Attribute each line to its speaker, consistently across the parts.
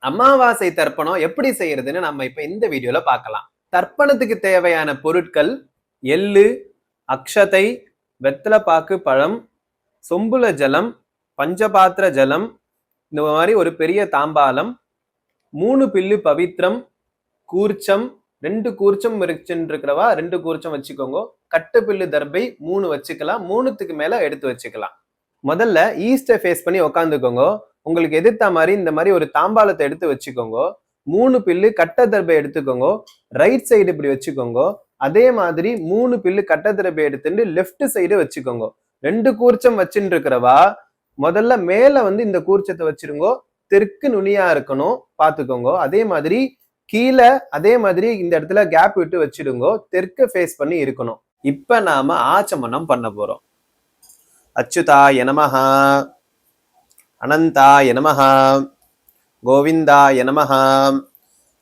Speaker 1: அமாவாசை தர்ப்பணம் எப்படி செய்யறதுன்னு நம்ம இப்ப இந்த வீடியோல பார்க்கலாம். தர்ப்பணத்துக்கு தேவையான பொருட்கள் எள்ளு, அக்ஷதை, வெத்தலைப்பாக்கு பழம், சொம்புல ஜலம், பஞ்சபாத்திர ஜலம், இந்த மாதிரி ஒரு பெரிய தாம்பாலம், 3 பில்லு பவித்ரம், கூர்ச்சம், 2 கூர்ச்சம் இருக்கிறவா 2 கூர்ச்சம் வச்சுக்கோங்க. கட்டு பில்லு தர்பை 3 வச்சுக்கலாம். 3க்கு மேல எடுத்து வச்சுக்கலாம். முதல்ல ஈஸ்ட ஃபேஸ் பண்ணி உக்காந்துக்கோங்க. உங்களுக்கு எதிர்த்த மாதிரி இந்த மாதிரி ஒரு தாம்பாளத்தை எடுத்து வச்சுக்கோங்க. 3 பில்லு கட்ட தர்பை எடுத்துக்கோங்க. ரைட் சைடு இப்படி வச்சுக்கோங்க. அதே மாதிரி 3 பில்லு கட்ட தர்பை எடுத்துட்டு லெஃப்ட் சைடு வச்சுக்கோங்க. 2 கூர்ச்சம் வச்சுட்டு இருக்கிறவா முதல்ல மேல இந்த கூர்ச்சத்தை வச்சிருங்க. தெற்கு நுனியா இருக்கணும் பாத்துக்கோங்க. அதே மாதிரி கீழே அதே மாதிரி இந்த இடத்துல கேப் விட்டு வச்சிடுங்க. தெற்கு ஃபேஸ் பண்ணி இருக்கணும். இப்ப நாம ஆச்சமனம் பண்ண போறோம். அச்சுதாய நமஹ, அனந்தாய நமஹ, கோவிந்தாய நமஹ.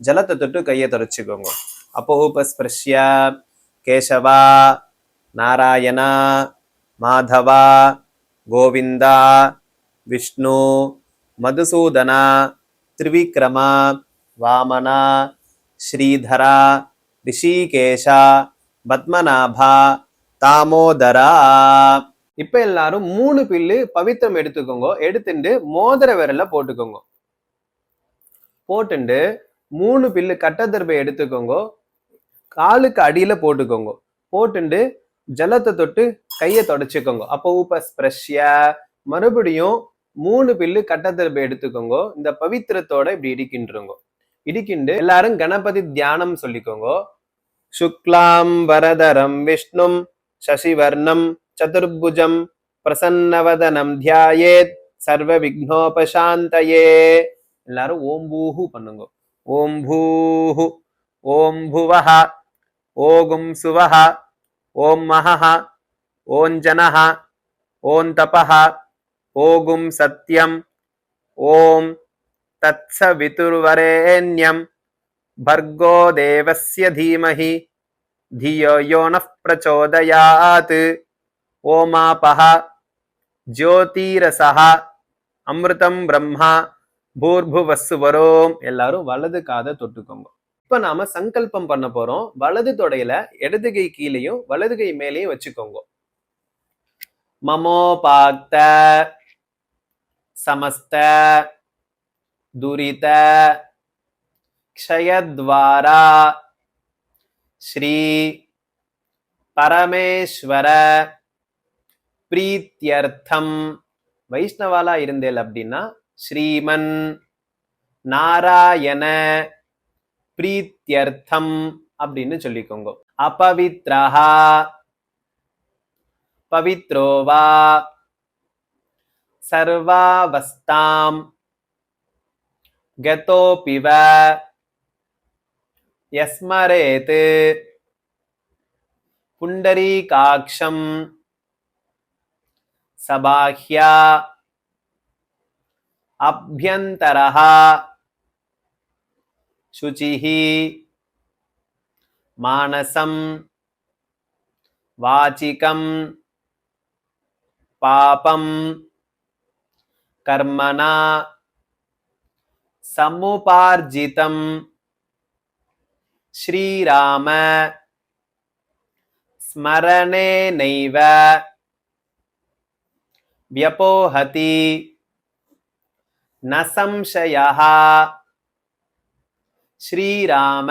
Speaker 1: ஜலத்தை தொட்டு கையை தொடச்சுக்கோங்க. அப்போபஸ்பிருஷ்ய கேசவா, நாராயணா, மாதவா, கோவிந்தா, விஷ்ணு, மதுசூதனா, திரிவிக்ரமா, வாமனா, ஸ்ரீதரா, ரிஷிகேஷா, பத்மநாபா, தாமோதரா. இப்ப எல்லாரும் 3 பில்லு பவித்திரம் எடுத்துக்கோங்க. எடுத்துட்டு மோதிர விரல்ல போட்டுக்கோங்க. போட்டுண்டு 3 பில்லு கட்டதர்பை எடுத்துக்கோங்க. காலுக்கு அடியில போட்டுக்கோங்க. போட்டுண்டு ஜலத்தை தொட்டு கையை தொடச்சுக்கோங்க. அப்போ உபஸ்பிருஷ்ய மறுபடியும் 3 பில்லு கட்டதர்பை எடுத்துக்கோங்க. இந்த பவித்திரத்தோட இப்படி இடிக்கின்றோங்க. இடிக்கிண்டு எல்லாரும் கணபதி தியானம் சொல்லிக்கோங்க. சுக்லாம் வரதரம் விஷ்ணும் சசிவர்ணம் சதுர்புஜம் பிரசன்னவதனம் தியாயேத் சர்வ விக்னோபசாந்தயே. எல்லாரும் ஓம் பூஹு பண்ணுங்க. ஓம் பூஹு, ஓம் புவஹ, ஓகும் சுவஹ, ஓம் மஹஹ, ஓம் ஜனஹ, ஓம் தபஹ, ஓகும் சத்யம், ஓம் தத்சவிதுர்வரேண்யம் भर्गो देवस्य धीमहि धियो यो नः प्रचोदयात् ओमापः ज्योतिरसः अमृतं ब्रह्मा भूर्भुवस्सुवरोம். எல்லாரும் வலது காதை தொட்டுக்கோங்க. இப்ப நாம சங்கல்பம் பண்ண போறோம். வலது தொடையில இடது கை கீழையும் வலது கை மேலேயும் வச்சுக்கோங்க. மமோபாக்த சமஸ்த துரித क्षयद्वारा श्री परमेश्वर प्रीत्यर्थम. வைஷ்ணவாலா இருந்தேல் அப்படின்னா ஸ்ரீமன் நாராயண பிரீத்தியர்த்தம் அப்படின்னு சொல்லிக்கோங்க. அபவித்ரஹா பவித்ரோவா சர்வாவஸ்தாம் கதோபிவ யஸ்மரேத் புண்டரீகாக்ஷம் சபாஹ்யா அப்யந்தரஹ சுசிஹி மானசம் வாசிகம் பாபம் கர்மணா சமுபார்ஜிதம் ஸ்ரீராம ஸ்மரணேனைவ வ்யபோஹதி ந சம்சயः. ஸ்ரீராம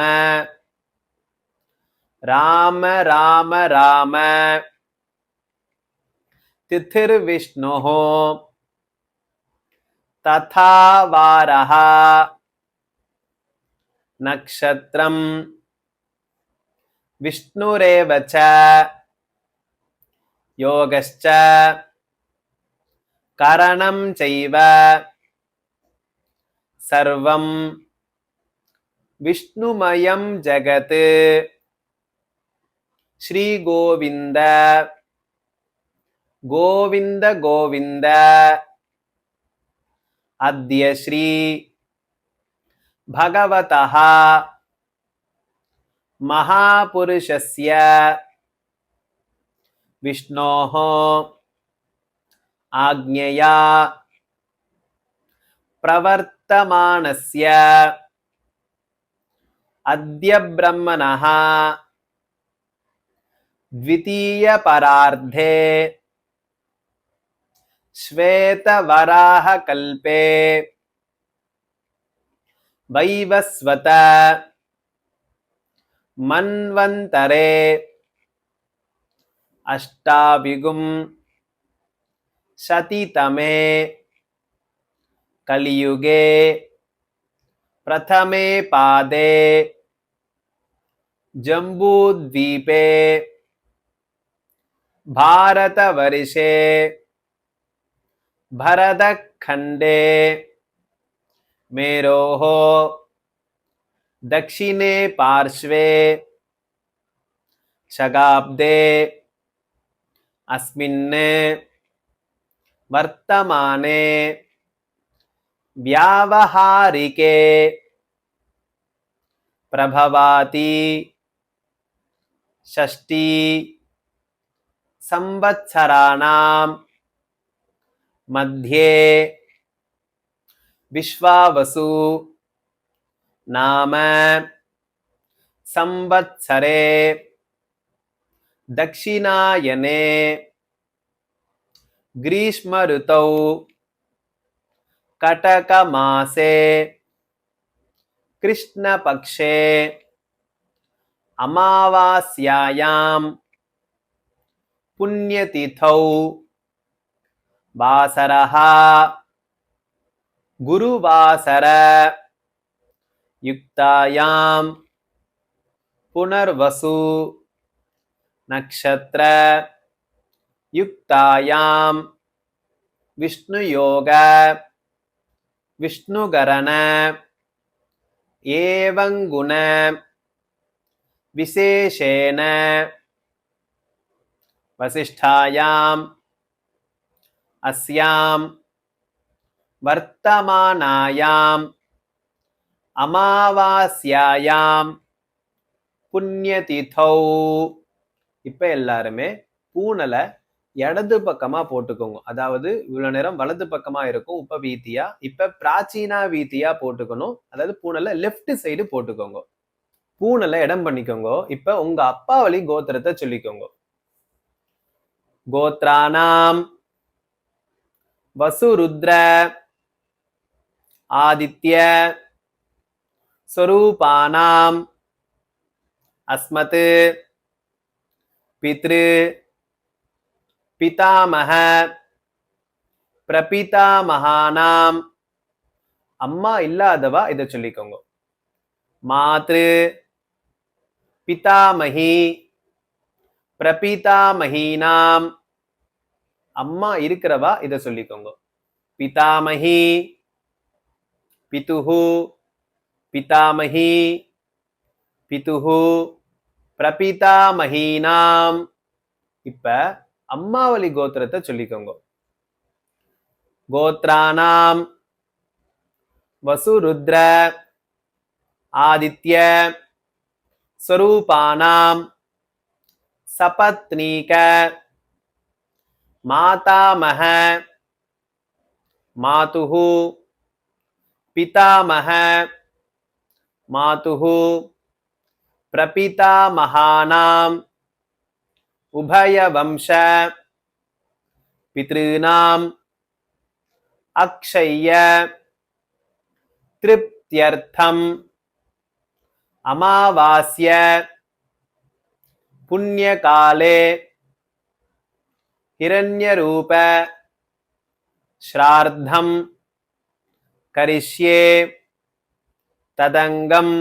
Speaker 1: ராம ராம ராம திதிர்விஷ்ணுः ததா வாரஹ நக்ஷத்ரம் விஷ்ணுரேவ ச யோகஸ்ச கரணம் சைவ சர்வம் விஷ்ணுமயம் ஜகத். ஸ்ரீ கோவிந்த கோவிந்த கோவிந்த அத்ய ஸ்ரீ भगवतः महापुरुषस्य विष्णोः आज्ञया प्रवर्तते वर्तमानस्य अद्य ब्रह्मणः द्वितीय परार्धे श्वेतवराहकल्पे वैवस्वत मन्वन्तरे अष्टाभिगुं शतितमे कलियुगे प्रथमे पादे जम्बूद्वीपे भारतवर्षे भरतखण्डे मेरोः दक्षिणे पार्श्वे शगाब्दे अस्मिन् वर्तमाने व्यावहारिके प्रभवाति षष्ठी संवत्सराणां मध्ये विश्वावसु नाम संवत्सरे दक्षिणायने ग्रीष्म ऋतौ कटकमासे कृष्णपक्षे अमावास्यायां पुण्यतिथौ वासरः गुरुवासर युक्तायां पुनर्वसु नक्षत्र युक्तायां विष्णुयोग विष्णुगरण एवं गुण विशेषेण वसिष्ठायां अस्यां वर्तमानायां अमावास्यायां புண்ணியதிதௌ. இப்ப எல்லாருமே பூனலை இடது பக்கமா போட்டுக்கோங்க. அதாவது இவ்வளவு நேரம் வலது பக்கமா இருக்கும் உப வீதியா, இப்ப பிராச்சீனா வீதியா போட்டுக்கணும். அதாவது பூனலை லெஃப்ட் சைடு போட்டுக்கோங்க. பூனலை இடம் பண்ணிக்கோங்க. இப்ப உங்க அப்பா வழி கோத்திரத்தை சொல்லிக்கோங்க. கோத்ரானாம் வசுருத்ர ஆதித்ய ஸ்வரூபானாம் अस्मत् पितृ पितामह प्रपितामहानाम. அம்மா இல்லாதவா இதை சொல்லிக்கோங்க. மாத்ரு பிதாமகி பிரபிதாமகீனாம். அம்மா இருக்கிறவா இதை சொல்லிக்கோங்க. பிதாமகி பிதுஹு பிதாமகி பிதுஹு பிரபிதாமகீனாம். இப்ப அம்மாவளி கோத்திரத்தை சொல்லிக்கோங்க. கோத்ரானாம் வசுருத்ர ஆதித்ய ஸ்வரூபானாம் சபத்னீக மாதாமஹ மாதுஹு பிதாமஹ மாதுஹு பிரபிதாமகானாம் உபயவம்ச பித்ருநாம் அக்ஷய்ய திருப்த்யர்த்தம் அமாவாஸ்ய புண்ணியகாலே ஹிரண்யரூப ஸ்ரார்த்தம் கரிஷ்யே ததங்கம்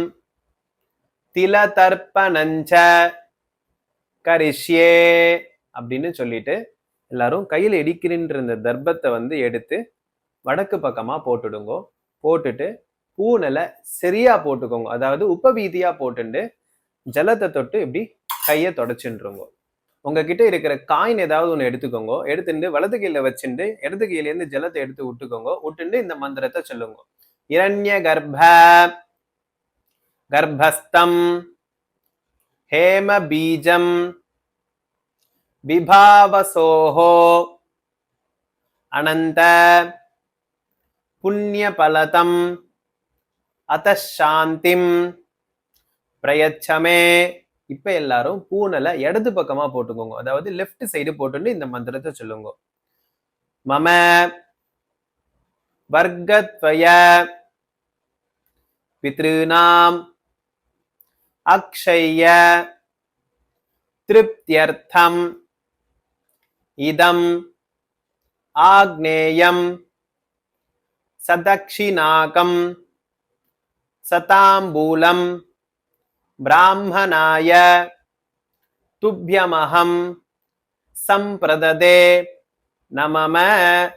Speaker 1: திலதர்ப்பணஞ்ச கரிஷ்யே அப்படின்னு சொல்லிட்டு எல்லாரும் கையில் இடிக்கின்ற இந்த தர்ப்பத்தை எடுத்து வடக்கு பக்கமா போட்டுடுங்கோ. போட்டுட்டு பூனலை சரியா போட்டுக்கோங்க. அதாவது உபவீதியா போட்டுண்டு ஜலத்தை தொட்டு இப்படி கையை தொடச்சுருங்க. உங்ககிட்ட இருக்கிற காயின் ஏதாவது ஒன்று எடுத்துக்கோங்க. எடுத்துட்டு வலது கையில வச்சுட்டு இடது கையில இருந்து ஜலத்தை எடுத்து விட்டுக்கோங்க. விட்டுண்டு இந்த மந்திரத்தை சொல்லுங்க. இரண்ய கர்ப்ப கர்ப்பஸ்தம் हेम बीजम विभावसोहो अनंत पुण्यफलतम அத சாந்திம் பிரயச்சமே. இப்ப எல்லாரும் பூனலை இடது பக்கமா போட்டுக்கோங்க, அதாவது லெஃப்ட் சைடு போட்டு இந்த மந்திரத்தை சொல்லுங்க. மம வர்க்கத்வய பித்ருநாம் அக்ஷய திருப்தியர்த்தம் இதம் ஆக்னேயம் சதக்ஷிணாகம் சதாம்பூலம் பிராமணாய துப்யமஹம் சம்பிரததே நமம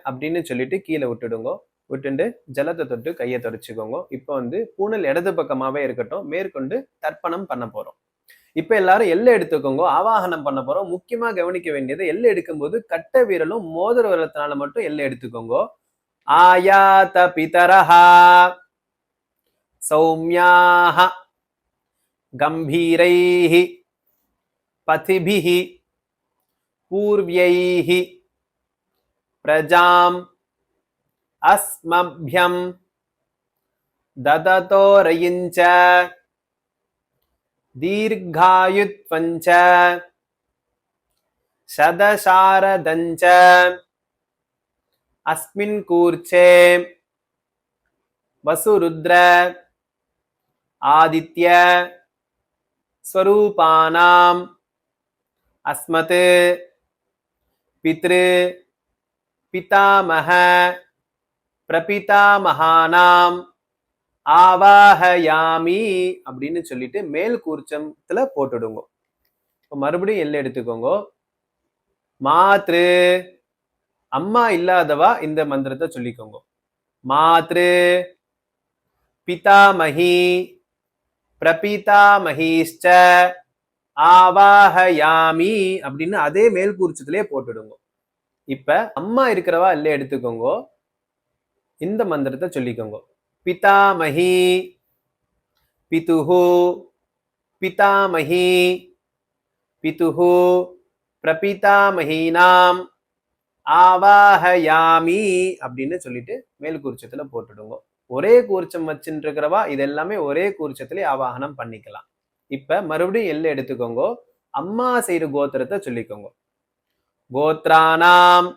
Speaker 1: அப்படின்னு சொல்லிட்டு கீழே விட்டுடுங்க. விட்டுண்டு ஜலத்தை தொட்டு கையை தொடச்சுக்கோங்க. இப்போ பூனல் இடது பக்கமாவே இருக்கட்டும். மேற்கொண்டு தர்ப்பணம் பண்ண போறோம். இப்ப எல்லாரும் எல்லை எடுத்துக்கோங்க. ஆவாகனம் பண்ண போறோம். முக்கியமா கவனிக்க வேண்டியது, எல்லை எடுக்கும்போது கட்ட விரலும் மோதிர விரலத்தினால மட்டும் எல்லை எடுத்துக்கோங்க. ஆயாத பிதரஹா சௌமியாக கம்பீரைஹி பதிபிஹி பூர்வ்யைஹி பிரஜாம் அஸ்மப்யம் தததோரயிஞ்ச தீர்காயுத்வஞ்ச சதசாரதஞ்ச அஸ்மின் கூர்ச்சே வசுருத்ர ஆதித்ய ஸ்வரூபானாம் அஸ்மத் பித்ரு பிதாமஹ பிரபிதாமஹானாம் ஆவாஹயாமி அப்படின்னு சொல்லிட்டு மேல் கூர்ச்சத்துல போட்டுடுங்க. மறுபடியும் எல்லை எடுத்துக்கோங்க. மாத்ரு, அம்மா இல்லாதவா இந்த மந்திரத்தை சொல்லிக்கோங்க. மாத்ரு பிதாமஹி பிரபிதாமஹிஷ்ச ஆவாஹயாமி அப்படின்னு அதே மேல் கூர்ச்சத்திலே போட்டுடுங்க. இப்ப அம்மா இருக்கிறவா எல்லை எடுத்துக்கோங்க. இந்த மந்திரத்தை சொல்லிக்கோங்க. பிதாமஹி பிதுஹு பிதாமஹி பிதுஹு பிரபிதாமஹீனாம் ஆவாஹயாமி அப்படின்னு சொல்லிட்டு மேல் கூர்ச்சத்துல போட்டுடுங்க. ஒரே கூர்ச்சம் வச்சுட்டு இருக்கிறவா இது எல்லாமே ஒரே கூர்ச்சத்திலே ஆவாகனம் பண்ணிக்கலாம். இப்ப மறுபடியும் எல்லை எடுத்துக்கோங்க. அம்மா சைடு கோத்திரத்தை சொல்லிக்கோங்க. கோத்ரானாம்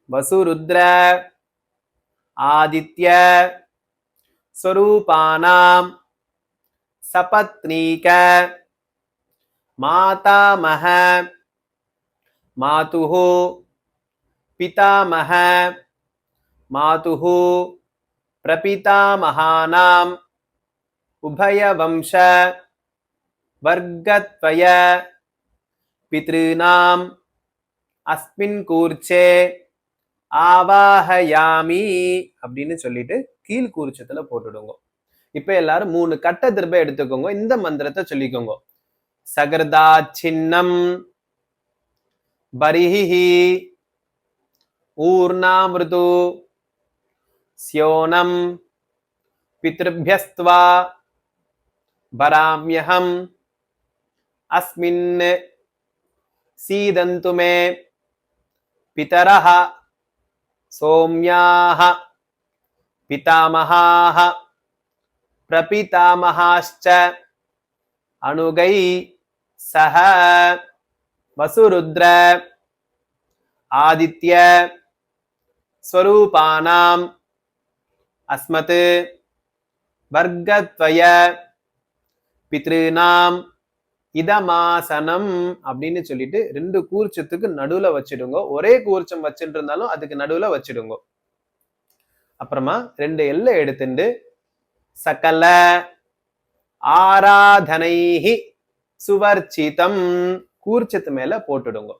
Speaker 1: வசுருத்ர ஆதித்ய ஸ்வரூபானாம் சபத்னீக மாதாமஹ மாதுஹு பிதாமஹ மாதுஹு பிரபிதாமஹானாம் உபயவம்ச வர்க்கத்வய பித்ருநாம் அஸ்மின் கூர்ச்சே ஆவாஹயாமி அப்படின்னு சொல்லிட்டு கீழ் கூர்ச்சத்துல போட்டுடுங்க. இப்ப எல்லாரும் 3 கட்ட திரும்ப எடுத்துக்கோங்க. இந்த மந்திரத்தை சொல்லிக்கோங்க. சகர்தா சின்னம் பரிஹி ஊர்ணாமிருது ஸ்யோனம் பித்ருப்யஸ்த்வா பராம்யஹம் அஸ்மின் சீதந்து மே பிதரஹ சோம்யாஹ பிதாமஹாஹ பிரபிதாமஹாஷ்ச அனுகை சஹ வசுருத்ர ஆதித்ய ஸ்வரூபானாம் அஸ்மத் வர்க்கத்வய பித்ருநாம் இதமாசனம் அப்படின்னு சொல்லிட்டு 2 கூர்ச்சத்துக்கு நடுவுல வச்சிடுங்க. ஒரே கூர்ச்சம் வச்சுட்டு இருந்தாலும் அதுக்கு நடுவுல வச்சிடுங்க. அப்புறமா 2 எல்லை எடுத்துட்டு சகல ஆராதனைஹி சுவர்ச்சிதம் கூர்ச்சத்து மேல போட்டுடுங்க.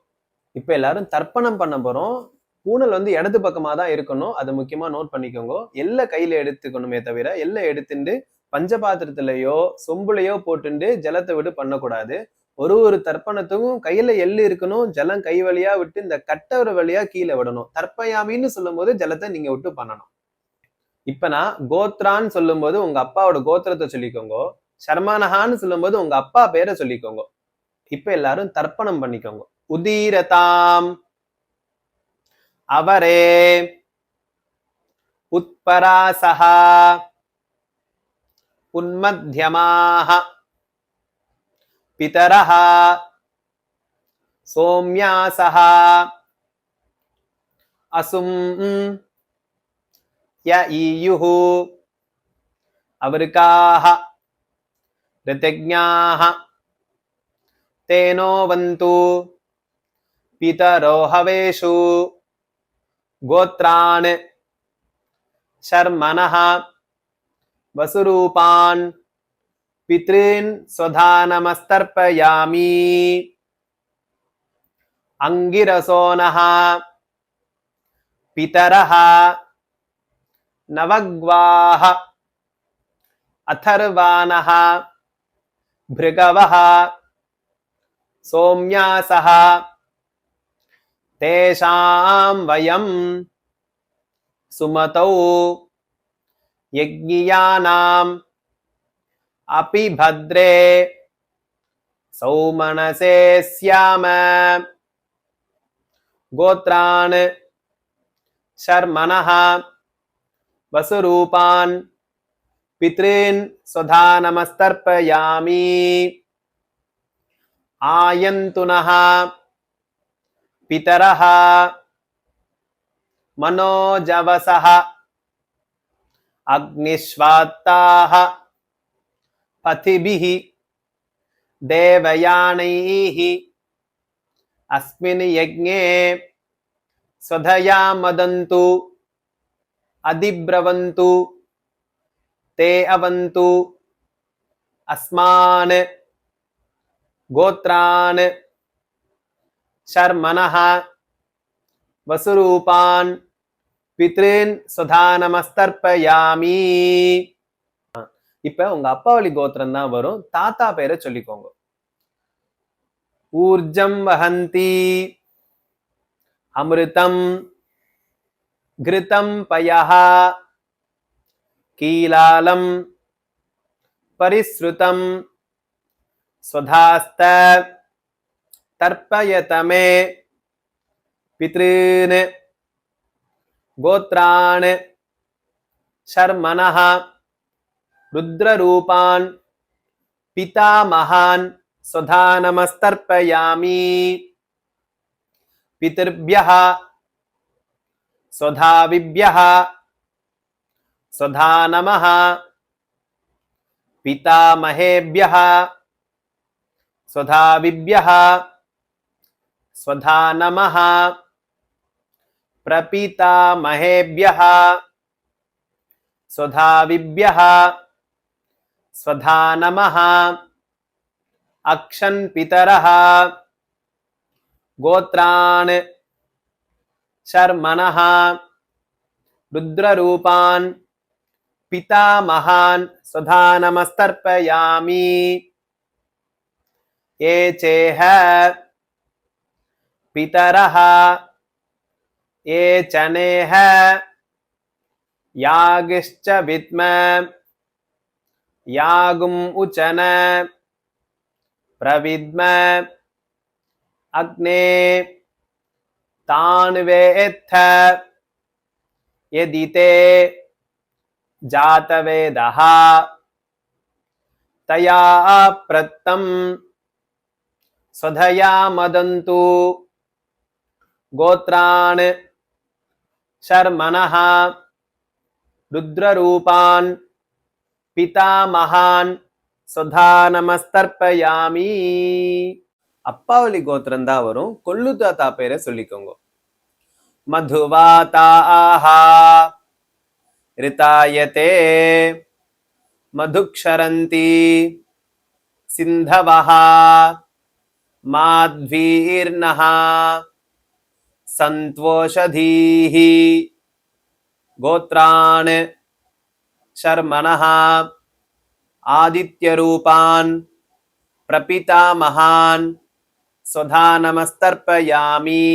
Speaker 1: இப்ப எல்லாரும் தர்ப்பணம் பண்ண போறோம். பூனல் இடது பக்கமா தான் இருக்கணும். அதை முக்கியமா நோட் பண்ணிக்கோங்க. எல்லை கையில எடுத்துக்கணுமே தவிர எல்லை எடுத்துட்டு பஞ்சபாத்திரத்திலேயோ சொம்புலையோ போட்டுண்டு ஜலத்தை விட்டு பண்ணக்கூடாது. ஒரு தர்ப்பணத்துக்கும் கையில எள்ளு இருக்கணும். ஜலம் கை வழியா விட்டு இந்த கட்டவர வழியா கீழே விடணும். தர்ப்பயாமின்னு சொல்லும் போது ஜலத்தை நீங்க விட்டு பண்ணணும். இப்ப நான் கோத்ரான்னு சொல்லும் போது உங்க அப்பாவோட கோத்திரத்தை சொல்லிக்கோங்க. சர்மானஹான்னு சொல்லும் போது உங்க அப்பா பேரை சொல்லிக்கோங்க. இப்ப எல்லாரும் தர்ப்பணம் பண்ணிக்கோங்க. உதீரதாம் அவரே உத்பராசஹா उन्मध्यमाः पितरः सोम्यासः असुं य ईयुः अवृकाः ऋतज्ञाः तेनो वन्तु पितरो हवेषु गोत्रान् शर्मणः वसुरूपान् पितॄन् स्वधानमस्तर्पयामि अंगिरसोनः पितरः नवग्वाः अथर्वाणः भृगवः सोम्यासः तेषां वयं सुमतौ यज्ञियानाम् अपि भद्रे सौमनसे स्याम गोत्रान् शर्मणः वसुरूपान् पितॄन् स्वधानमस्तर्पयामि आयन्तुनः पितरः मनोजवसः अग्निश्वात्ताः पथिभिः देवयानैः अस्मिन् यज्ञे स्वधया मदन्तु अधिब्रवन्तु ते अवन्तु अस्मान् गोत्रान् शर्मणः वसुरूपान् पितॄन् स्वधानमस्तर्पयामि. இப்ப உங்க அப்பாவளி கோத்திரம் தான் வரும். தாத்தா பேரை சொல்லிக்கோங்க. ஊர்ஜம் வஹந்தி அமிர்தம் கிருதம் பயஹ கீலாலம் பரிஸ்ருதம் ஸ்வதாஸ்த தர்ப்பயதமே பித்ருன் கோத்ரான் शर्मणः रुद्ररूपान् पितामहान् स्वधानमस्तर्पयामि पितृभ्यः स्वधाविभ्यः स्वधानमः पितामहेभ्यः स्वधाविभ्यः स्वधानमः प्रपितामहेभ्यः स्वधाविभ्यः स्वधानमः अक्षन् पितरः गोत्रान् शर्मणः रुद्ररूपान् पितामहान् स्वधानमस्तर्पयामि ये चेह पितरः ये चनेह यागिश्च विद्म यागुम उचन प्रविद्म अग्ने तान्वेत्थ यदि ते जातवेदः तया प्रत्तं स्वधया मदन्तु गोत्रान् शर्मणः रुद्ररूपान् पितामहान् स्वधानमस्तर्पयामि. அப்பாவளி கோத்திரம் தான் வரும். கொள்ளு தாத்தா பேரை சொல்லிக்கோங்க. மதுவாதாஹ ரிதாயதே மதுக்ஷரந்தி சிந்தவஹ மாத்வீர்ணஹ சந்த்வோஷதீஹி गोत्रान् शर्मणः आदित्यरूपान् प्रपितामहान् स्वधानमस्तर्पयामि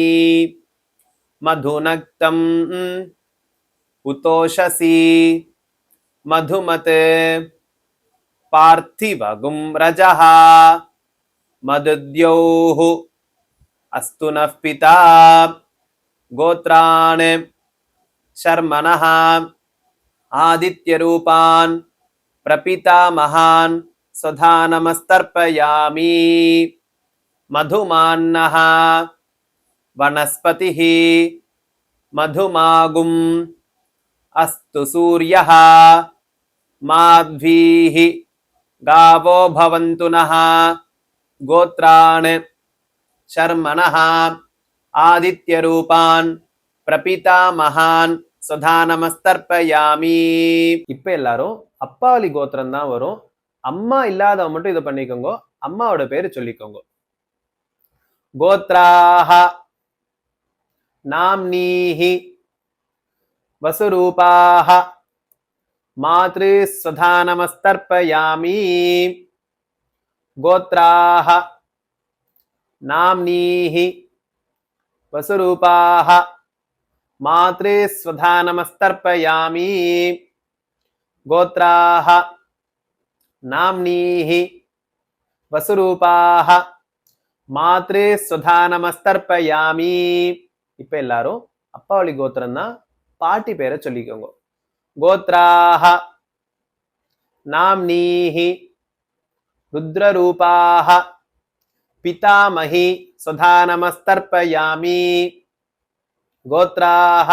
Speaker 1: मधुनक्तम् उतोषसी मधुमत् पार्थिवगुं रजः मदुद्योः अस्तु नः पिता गोत्रान् शर्मणः आदित्यरूपान् प्रपितामहान् स्वधा नमस्तर्पयामि। मधुमान्नः वनस्पतिः मधुमागुम् अस्तु सूर्यः माध्वीः गावो भवन्तु नः गोत्रान् शर्मणः ஆதித்யரூபான் பிரபிதாமகான் சுதா நமஸ்தர்ப்பயாமி. இப்ப எல்லாரும் அப்பாவளி கோத்திரம் தான் வரும். அம்மா இல்லாதவங்க மட்டும் இதை பண்ணிக்கோங்க. அம்மாவோட பேரு சொல்லிக்கோங்க. கோத்ராஹ நாம்னீஹி வசுரூபாஹ மாத்ரு சுதா நமஸ்தர்ப்பயாமி. கோத்ராஹ நாம்னீஹி वसुरूपाः मातृ स्वधा नमस्तर्पयामि. गोत्राः नाम्नीः वसुरूपाः मातृ स्वधा नमस्तर्पयामि. இப்ப எல்லாரும் அப்பாவளி கோத்திரம் தான், பாட்டி பேரை சொல்லிக்கோங்க. கோத்ராஹ நாம்னீஹி ருத்ரரூபாஹ पितामही सुधा नमस्तर्पयामि. गोत्राः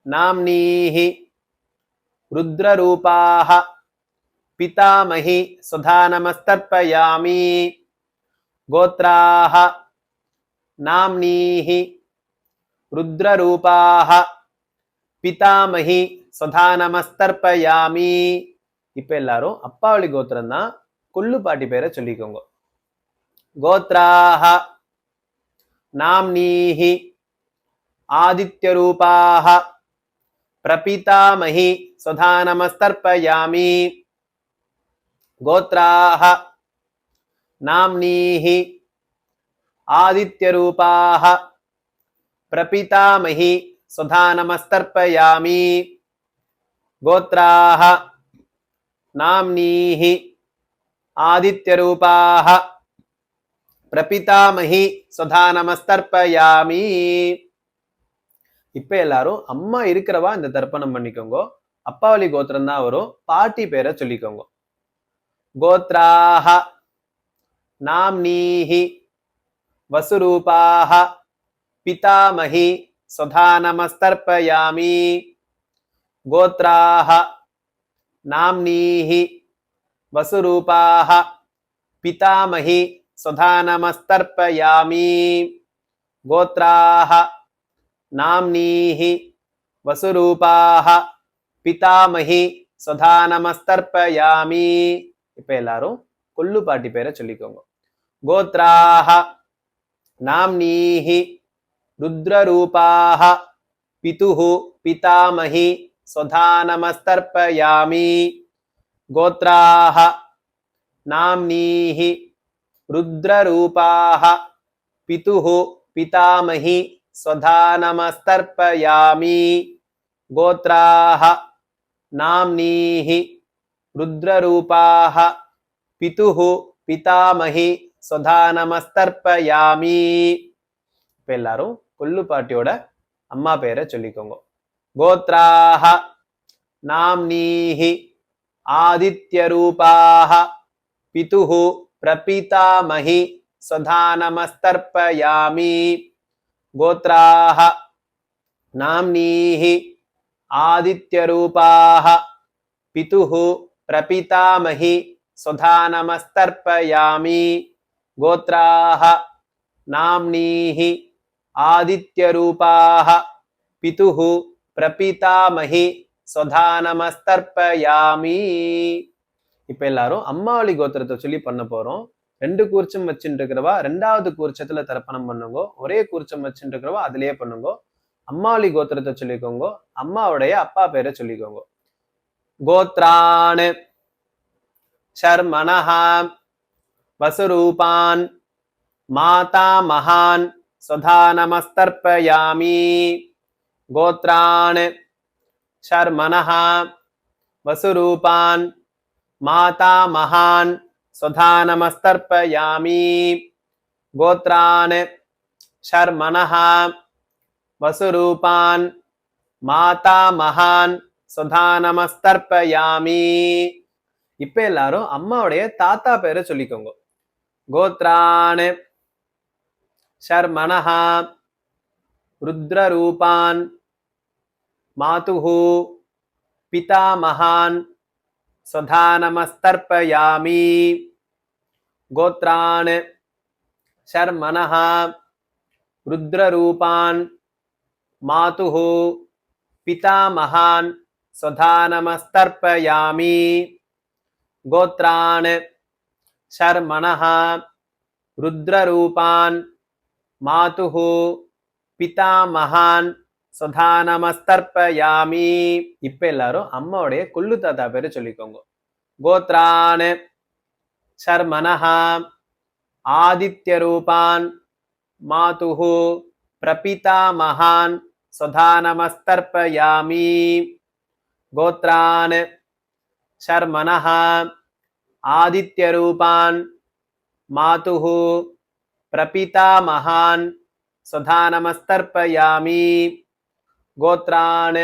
Speaker 1: नाम्नीः रुद्ररूपाः पितामही सुधा नमस्तर्पयामि. गोत्राः नाम्नीः रुद्ररूपाः पितामही सुधा नमस्तर्पयामि. இப்ப எல்லாரும் அப்பாவளி கோத்திரம் தான், கொள்ளு பாட்டி பேரை சொல்லிக்கோங்க. गोत्राः नाम्नीः आदित्यरूपाः प्रपितामही सुधा नमस्तर्पयामि. गोत्राः नाम्नीः आदित्यरूपाः प्रपितामही सुधा नमस्तर्पयामि. गोत्राः नाम्नीः आदित्यरूपाः பிரபிதாமஹி சுதா நமஸ்தர்ப்பயாமி. இப்ப எல்லாரும் அம்மா இருக்கிறவா இந்த தர்ப்பணம் பண்ணிக்கோங்க. அப்பாவளி கோத்திரம் தான் வரும், பாட்டி பேரை சொல்லிக்கோங்க. கோத்ராஹ நாம்னீஹி வசுரூபாஹ பிதாமஹி சுதா நமஸ்தர்ப்பயாமி. கோத்ராஹ நாம்னீஹி வசுரூபாஹ பிதாமஹி சுதா நமஸ்தர்ப்பயாமி. கோத்ராஹ நாம்னீஹி வசுரூபாஹ பிதாமஹி சுதா நமஸ்தர்ப்பயாமி. இப்ப எல்லாரும் கொள்ளு பாட்டி பேரை சொல்லிக்கோங்க. கோத்ராஹ நாம்னீஹி ருத்ரரூபாஹ பிதுஹு பிதாமஹி சுதா நமஸ்தர்ப்பயாமி. கோத்ராஹ நாம்னீஹி रुद्ररूपाः पितुः पितामही स्वधा नमस्तर्पयामि. गोत्राः नाम्नीः रुद्ररूपाः पितुः पितामही स्वधा नमस्तर्पयामि. இப்ப எல்லாரும் கொள்ளு பாட்டியோட அம்மா பேரை சொல்லிக்கோங்க. கோத்ராஹ நாம்னீஹி ஆதித்யரூபாः पितुः प्रपितामही सुधा नमस्तर्पयामि. गोत्राः नाम्नीः आदित्यरूपाः पितुः प्रपितामही सुधा नमस्तर्पयामि. गोत्राः नाम्नीः आदित्यरूपाः पितुः प्रपितामही सुधा नमस्तर्पयामि. இப்ப எல்லாரும் அம்மாவளி கோத்திரத்தை சொல்லி பண்ண போறோம். 2 கூர்ச்சம் வச்சுட்டு இருக்கிறவா 2வது கூர்ச்சத்துல தர்ப்பணம் பண்ணுங்க. ஒரே கூர்ச்சம் வச்சுட்டு இருக்கிறவா அதுலயே பண்ணுங்க. அம்மாவளி கோத்திரத்தை சொல்லிக்கோங்க. அம்மாவுடைய அப்பா பேரை சொல்லிக்கோங்க. கோத்ரான் शर्मणः वसुरूपान् मातामहान् स्वधा नमस्तर्पयामि। गोत्रान् शर्मणः वसुरूपान् मातामहान् स्वधा नमस्तर्पयामि। गोत्रान् शर्मणः वसुरूपान् मातामहान् स्वधा नमस्तर्पयामि। இப்ப எல்லாரும் அம்மாவுடைய தாத்தா பேரை சொல்லிக்கோங்க. கோத்ரான் ஷர்மணஹா ருத்ரரூபான் மாதுஹு பிதாமகான் ஸ்வதானமஸ்தர்ப்பயாமி. கோத்ரான் ஷர்மணஹா ருத்ரரூபான் மாதுஹு பிதாமகான் ஸ்வதானமஸ்தர்ப்பயாமி. கோத்ரான் ஷர்மணஹா ருத்ரரூபான் மாதுஹு பிதாமகான் ஸ்வதானமஸ்தர்ப்பயாமி. இப்ப எல்லாரும் அம்மாவுடைய கொள்ளு தாத்தா பேரு சொல்லிக்கோங்க. கோத்ரான் ஷர்மணஹா ஆதித்யரூபான் மாதுஹு பிரபிதாமகான் ஸ்வதானமஸ்தர்ப்பயாமி. கோத்ரான் ஷர்மணஹா ஆதித்யரூபான் மாதுஹு பிரபிதாமகான் ஸ்வதானமஸ்தர்ப்பயாமி. கோத்ரான்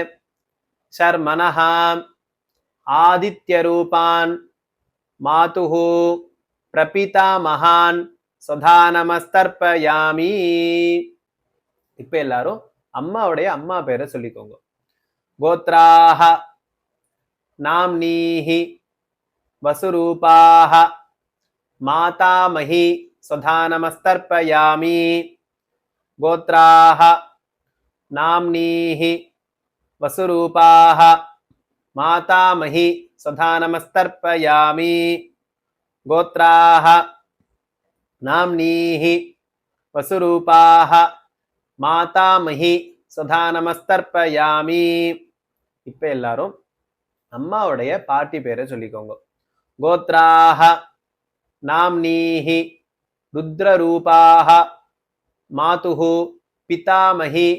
Speaker 1: ஷர்மணஹா ஆதித்யரூபான் மாதுஹு பிரபிதாமகான் ஸ்வதானமஸ்தர்ப்பயாமி. இப்ப எல்லாரும் அம்மாவுடைய அம்மா பேரை சொல்லிக்கோங்க. கோத்ராஹ நாம்னீஹி வசுரூபாஹ மாதாமஹி ஸ்வதானமஸ்தர்ப்பயாமி. கோத்ராஹ நாம்னீஹி வசுரூபாஹ மாதாமஹி ஸ்வதானமஸ்தர்ப்பயாமி. கோத்ராஹ நாம்னீஹி வசுரூபாஹ மாதாமஹி ஸ்வதானமஸ்தர்ப்பயாமி. இப்ப எல்லாரும் அம்மாவுடைய பாட்டி பேரை சொல்லிக்கோங்க. கோத்ராஹ நாம்னீஹி ருத்ரரூபாஹ மாதுஹு பிதாமஹி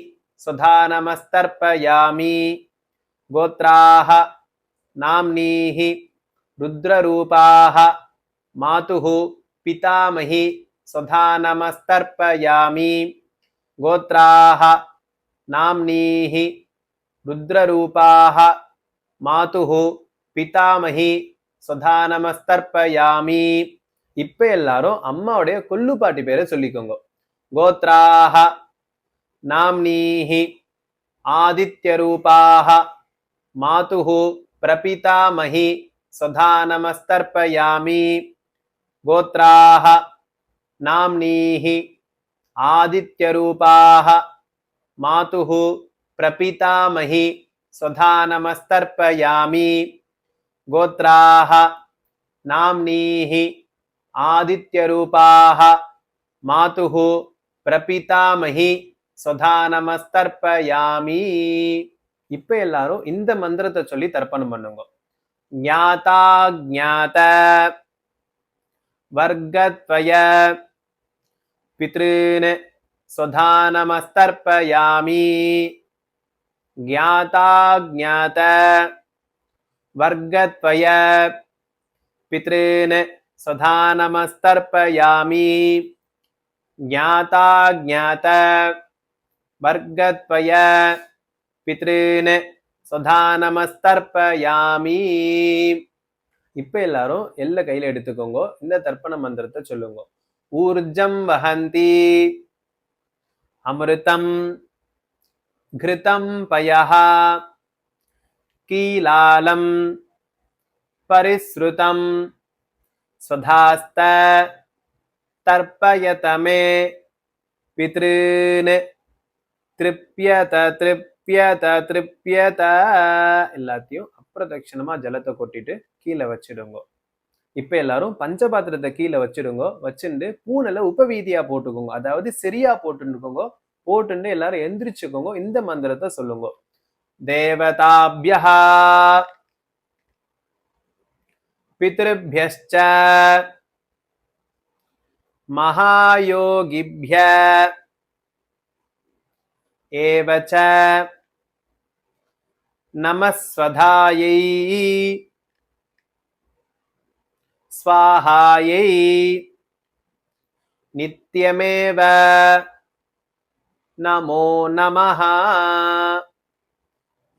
Speaker 1: ஸ்வதானமஸ்தர்ப்பயாமி. கோத்ராஹ நாம்னீஹி ருத்ரரூபாஹ மாதுஹு பிதாமஹி ஸ்வதானமஸ்தர்ப்பயாமி. கோத்ராஹ நாம்னீஹி ருத்ரரூபாஹ மாதுஹு பிதாமஹி ஸ்வதானமஸ்தர்ப்பயாமி. இப்ப எல்லாரும் அம்மாவுடைய கொள்ளு பாட்டி பேரை சொல்லிக்கோங்க. கோத்ராஹ நாம்னீஹி ஆதித்யரூபாஹ மாதுஹு பிரபிதாமஹி ஸ்வதானமஸ்தர்ப்பயாமி. கோத்ராஹ நாம்னீஹி ஆதித்யரூபாஹ மாதுஹு பிரபிதாமஹி ஸ்வதானமஸ்தர்ப்பயாமி. கோத்ராஹ நாம்னீஹி ஆதித்யரூபாஹ மாதுஹு பிரபிதாமஹி ஸ்வதானமஸ்தர்ப்பயாமி. இப்ப எல்லாரும் இந்த மந்திரத்தை சொல்லி தர்ப்பணம் பண்ணுங்க. ஞாதா ஞாத வர்கத்வய பித்ருன் ஸ்வதானமஸ்தர்ப்பயாமி. ஞாதா ஞாத வர்கத்வய பித்ருன் ஸ்வதானமஸ்தர்ப்பயாமி. ஞாதா ஞாத வர்கத்வய பித்ருன் ஸ்வதானமஸ்தர்ப்பயாமி. இப்ப எல்லாரும் எல்ல கையில எடுத்துக்கோங்க. இந்த தர்ப்பண மந்திரத்தை சொல்லுங்க. ஊர்ஜம் வஹந்தி அமிர்தம் கிருதம் பயஹ கீலாலம் பரிஸ்ருதம் ஸ்வதாஸ்த தர்ப்பயதமே பித்ருன் த்ரிப்யத த்ரிப்யத த்ரிப்யத. எல்லாத்தையும் அப்பிரதட்சணமா ஜலத்தை கொட்டிட்டு கீழே வச்சிடுங்க. இப்ப எல்லாரும் பஞ்சபாத்திரத்தை கீழே வச்சிடுங்க. வச்சுட்டு பூனல உபவீதியா போட்டுக்கோங்க. அதாவது சரியா போட்டுக்கோங்க. போட்டுட்டு எல்லாரும் எந்திரிச்சுக்கோங்க. இந்த மந்திரத்தை சொல்லுங்க. தேவதாப்யஹ பித்ருப்யஸ்ச மகாயோகிப்ய ஏவச நமஸ்வதாயை ஸ்வாஹாயை நித்யமேவ நமோ நமஹ.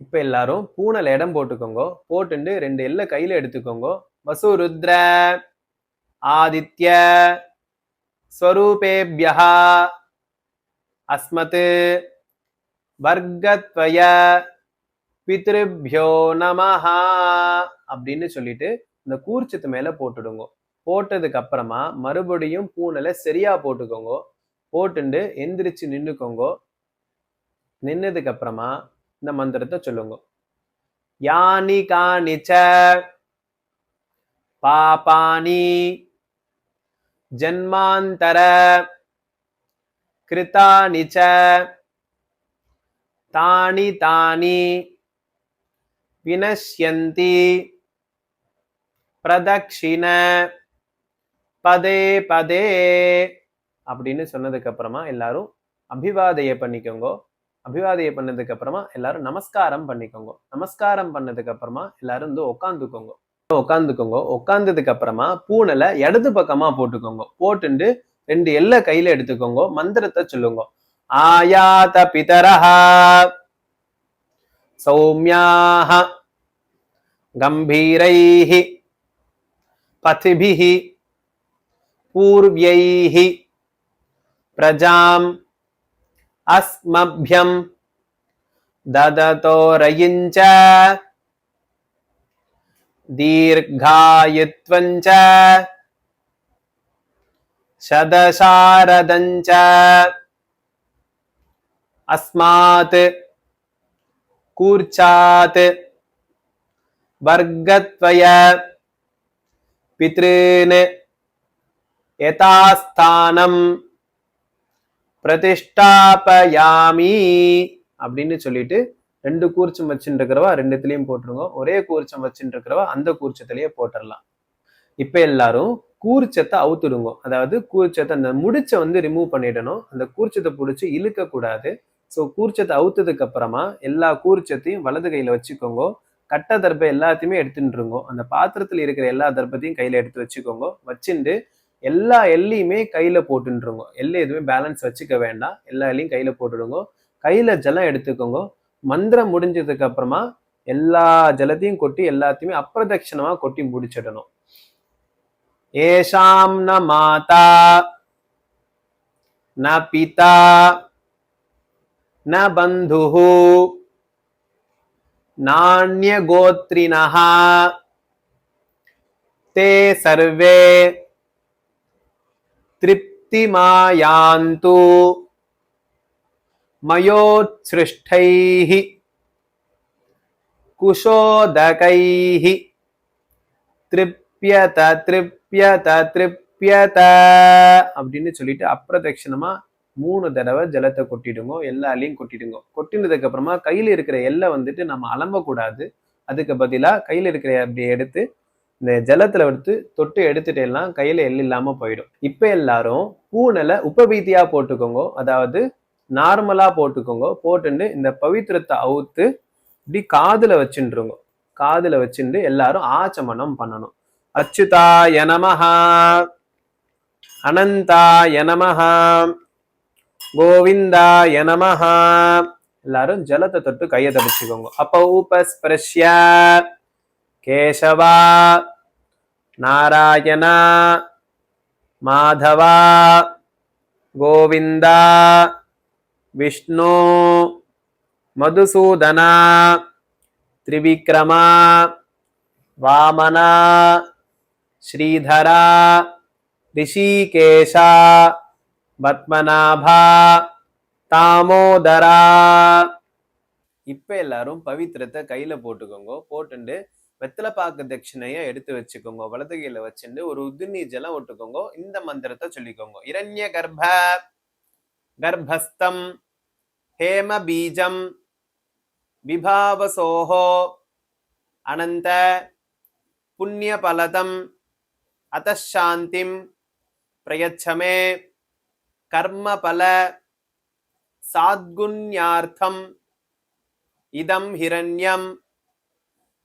Speaker 1: இப்ப எல்லாரும் பூனல இடம் போட்டுக்கோங்க. போட்டுண்டு 2 எல்ல கையில எடுத்துக்கோங்க. வசுருத்ர ஆதித்ய ஸ்வரூபேப்யஹ அஸ்மத் வர்க்கத்வய பித்ருப்யோ நமஹ அப்படின்னு சொல்லிட்டு இந்த கூர்ச்சத்து மேல போட்டுடுங்க. போட்டதுக்கு அப்புறமா மறுபடியும் பூனலை சரியா போட்டுக்கோங்க. போட்டுண்டு எந்திரிச்சு நின்னுக்கோங்க. நின்னதுக்கு அப்புறமா இந்த மந்திரத்தை சொல்லுங்க. யானி காணிச்ச பாபானி ஜன்மாந்தர கிருதானி ச தானி தானி வினஷ்யந்தி பிரதக்ஷிண பதே பதே அப்படின்னு சொன்னதுக்கு அப்புறமா எல்லாரும் அபிவாதைய பண்ணிக்கோங்க. அபிவாதைய பண்ணதுக்கு அப்புறமா எல்லாரும் நமஸ்காரம் பண்ணிக்கோங்க. நமஸ்காரம் பண்ணதுக்கு அப்புறமா எல்லாரும் வந்து உட்காந்துக்கோங்க. உட்கார்ந்ததுக்கு அப்புறமா பூனலை இடது பக்கமா போட்டுக்கோங்க. போட்டுண்டு 2 எல்லை கையில எடுத்துக்கோங்க. மந்திரத்தை சொல்லுங்க. ஆயாத பிதரஹ சௌம்யாஹ கம்பீரைஹி பதிபிஹி பூர்வ்யைஹி பிரஜாம் அஸ்மப்யம் தததோரயிஞ்ச தீர்காயுத்வஞ்ச சதசாரதஞ்ச அஸ்மாத் கூர்ச்சாத் வர்க்கத்வய பித்ருன் யதாஸ்தானம் பிரதிஷ்டாபயாமி அப்படின்னு சொல்லிட்டு 2 கூர்ச்சம் வச்சுட்டு இருக்கிறவா 2த்துலயும் போட்டுருங்க. ஒரே கூர்ச்சம் வச்சுட்டு இருக்கிறவா அந்த கூர்ச்சத்திலேயே போட்டுடலாம். இப்ப எல்லாரும் கூர்ச்சத்தை அவுத்துடுங்க. அதாவது கூர்ச்சத்தை அந்த முடிச்ச வந்து ரிமூவ் பண்ணிடணும். அந்த கூர்ச்சத்தை பிடிச்சி இழுக்க கூடாது. ஸோ கூர்ச்சத்தை அவுத்ததுக்கு அப்புறமா எல்லா கூர்ச்சத்தையும் வலது கையில வச்சுக்கோங்க. கட்ட தர்பை எல்லாத்தையுமே எடுத்துட்டுருங்க. அந்த பாத்திரத்துல இருக்கிற எல்லா தர்பத்தையும் கையில எடுத்து வச்சுக்கோங்க. வச்சுட்டு எல்லா எல்லையுமே கையில போட்டுருங்க. எல்லை எதுவுமே பேலன்ஸ் வச்சுக்க வேண்டாம். எல்லா எல்லையும் கையில போட்டுடுங்க. கையில ஜலம் எடுத்துக்கோங்க. மந்திரம் முடிஞ்சதுக்கு அப்புறமா எல்லா ஜலத்தையும் கொட்டி எல்லாத்தையுமே அப்பிரதட்சணமா கொட்டி முடிச்சிடணும். ஏஷாம் ந மாதா ந பிதா ந பந்துஹு நான்ய கோத்ரினஹ தே சர்வே திருப்திமாயாந்து மயோத்ஸ்ருஷ்டைஹி குஷோதகைஹி திருப்யத திருப்யத திருப்யத அப்படின்னு சொல்லிட்டு அப்பிரதட்சணமா 3 தடவை ஜலத்தை கொட்டிடுங்க. எல்லாலையும் கொட்டிடுங்க. கொட்டினதுக்கு அப்புறமா கையில இருக்கிற எல்லை வந்துட்டு நம்ம அலம்ப கூடாது. அதுக்கு பதிலா கையில இருக்கிற அப்படி எடுத்து இந்த ஜலத்துல எடுத்து தொட்டு எடுத்துட்டு எல்லாம் கையில எல் இல்லாம போயிடும். இப்ப எல்லாரும் பூனலை உபவீதியா போட்டுக்கோங்க. அதாவது நார்மலா போட்டுக்கோங்க. போட்டுட்டு இந்த பவித்திரத்தை அவுத்து இப்படி காதுல வச்சுருங்க. காதுல வச்சுட்டு எல்லாரும் ஆச்சமனம் பண்ணணும். அச்சுதாய நமஹ அனந்தாய நமஹ கோவிந்தாய நமஹ. எல்லாரும் ஜலத்தை தொட்டு கையை தடிச்சுக்கோங்க. அப்ப உபஸ்பிரஷ்ய கேசவா நாராயணா மாதவா கோவிந்தா விஷ்ணு மதுசூதனா திரிவிக்ரமா வாமனா ஸ்ரீதரா ரிஷிகேஷா பத்மநாபா தாமோதரா. இப்ப எல்லாரும் பவித்திரத்தை கையில போட்டுக்கோங்க. போட்டுண்டு வெத்தலைப்பாக்கு தட்சிணைய எடுத்து வச்சுக்கோங்க. வலது கையில வச்சுட்டு ஒரு உதிர்நீர் ஜலம் விட்டுக்கோங்க. இந்த மந்திரத்தை சொல்லிக்கோங்க. இரண்ய கர்ப்ப கர்ப்பஸ்தம் ஹேம பீஜம் விபாவசோஹோ அனந்த புண்ணிய பலதம் அத்தசாந்திம் பிரயச்சமே கர்ம பல சாத்குண்யார்த்தம் இதம் ஹிரண்யம்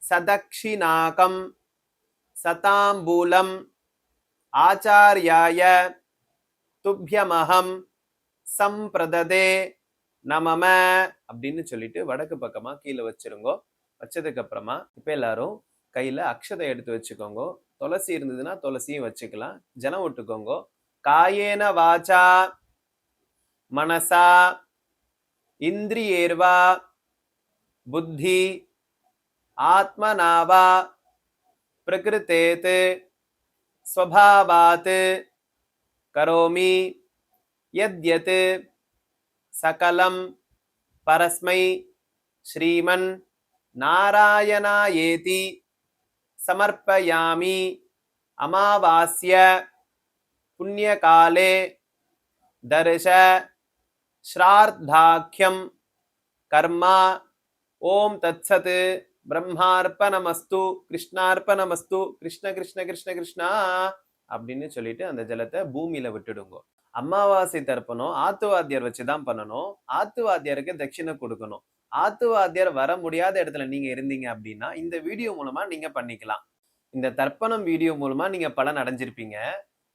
Speaker 1: சதக்ஷிணாகம் சதாம்பூலம் ஆச்சார்யாய துப்யமஹம் சம்பிரததே நமம அப்படின்னு சொல்லிட்டு வடக்கு பக்கமா கீழே வச்சிருங்க. வச்சதுக்கு அப்புறமா இப்ப எல்லாரும் கையில அக்ஷதை எடுத்து வச்சுக்கோங்க. துளசி இருந்ததுன்னா துளசியும் வச்சுக்கலாம். ஜலம் விட்டுக்கோங்க. காயேன வாச்சா மனசா இந்திரியேர்வா புத்தி ஆத்மனாவா பிரகிருதேத் ஸ்வபாவாத் கரோமி யத்யத் சகலம் பரஸ்மை ஸ்ரீமன் நாராயணாயேதி சமர்ப்பயாமி அமாவாஸ்ய புண்ணியகாலே தர்ஷ ஸ்ரார்த்தாக்கியம் கர்மா ஓம் தத்சத் பிரம்மார்ப்பணமஸ்து கிருஷ்ணார்ப்பணமஸ்து கிருஷ்ண கிருஷ்ண கிருஷ்ண கிருஷ்ணா அப்படின்னு சொல்லிட்டு அந்த ஜலத்தை பூமியில விட்டுடுங்க. அமாவாசை தர்ப்பணம் ஆத்துவாத்தியர் வச்சுதான் பண்ணணும். ஆத்துவாத்தியருக்கு தட்சிணை கொடுக்கணும். ஆத்துவாத்தியர் வர முடியாத இடத்துல நீங்க இருந்தீங்க அப்படின்னா இந்த வீடியோ மூலமா நீங்க பண்ணிக்கலாம். இந்த தர்ப்பணம் வீடியோ மூலமா நீங்க பலன் அடைஞ்சிருப்பீங்க.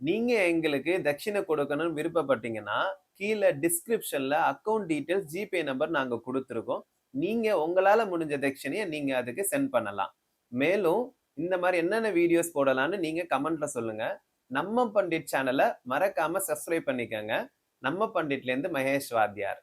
Speaker 1: நீங்க எங்களுக்கு தட்சிணை கொடுக்கணும்னு விருப்பப்பட்டீங்கன்னா கீழே டிஸ்கிரிப்ஷன்ல அக்கௌண்ட் டீடைல்ஸ் ஜிபே நம்பர் நாங்க கொடுத்துருக்கோம். நீங்க உங்களால முடிஞ்ச தட்சிணையை நீங்க அதுக்கு சென்ட் பண்ணலாம். மேலும் இந்த மாதிரி என்னென்ன வீடியோஸ் போடலாம்னு நீங்க கமெண்ட்ல சொல்லுங்க. நம்ம பண்டிட் சேனலை மறக்காம சப்ஸ்கிரைப் பண்ணிக்கோங்க. நம்ம பண்டிட்ல இருந்து மகேஷ் வாத்தியார்.